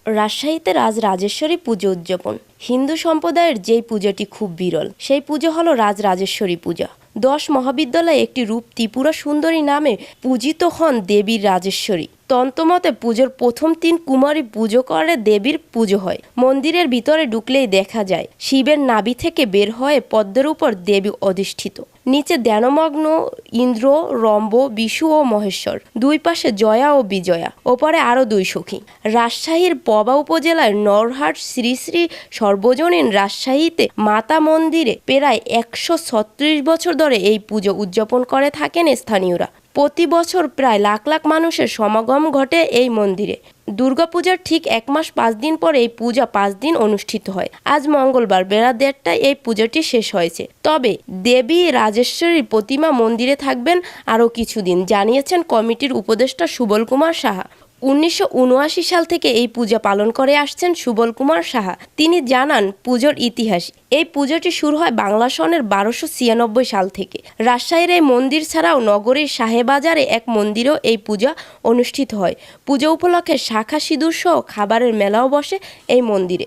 রাজশাহীতে রাজরাজেশ্বরী পুজো উদযাপন। হিন্দু সম্প্রদায়ের যেই পুজোটি খুব বিরল, সেই পুজো হলো রাজরাজেশ্বরী পূজা। 10 মহাবিদ্যালয়ে একটি রূপ ত্রিপুরা সুন্দরী নামে পূজিত হন দেবী রাজেশ্বরী। তন্ত্রমতে পুজোর প্রথম 3 কুমারী পুজো করে দেবীর পুজো হয়। মন্দিরের ভিতরে ঢুকলেই দেখা যায় শিবের নাভি থেকে বের হয়ে পদ্মের উপর দেবী অধিষ্ঠিত। নিচে ধ্যানমগ্ন ইন্দ্র, রম্ভ, বিষ্ণু ও মহেশ্বর। দুই পাশে জয়া ও বিজয়া, ওপরে আরও 2 সখী। রাজশাহীর পবা উপজেলার নরহাট শ্রী শ্রী সর্বজনীন রাজশাহীতে মাতা মন্দিরে প্রায় 136 বছর ধরে এই পুজো উদযাপন করে থাকেন স্থানীয়রা। প্রতি বছর প্রায় লাখ লাখ মানুষের সমাগম ঘটে এই মন্দিরে। দুর্গাপূজার ঠিক 1 মাস 5 দিন পর এই পূজা 5 দিন অনুষ্ঠিত হয়। আজ মঙ্গলবার বেলা 1:30টায় এই পূজাটি শেষ হয়েছে। তবে দেবী রাজেশ্বরীর প্রতিমা মন্দিরে থাকবেন আরও কিছুদিন, জানিয়েছেন কমিটির উপদেষ্টা সুবল কুমার সাহা। 1979 সাল থেকে এই পূজা পালন করে আসছেন সুবল কুমার সাহা। তিনি জানান পুজোর ইতিহাস। এই পুজোটি শুরু হয় বাংলা সনের 1296 সাল থেকে। রাজশাহীর এই মন্দির ছাড়াও নগরীর শাহেবাজারে এক মন্দিরেও এই পূজা অনুষ্ঠিত হয়। পুজো উপলক্ষে শাখা সিঁদুর সহ খাবারের মেলাও বসে এই মন্দিরে।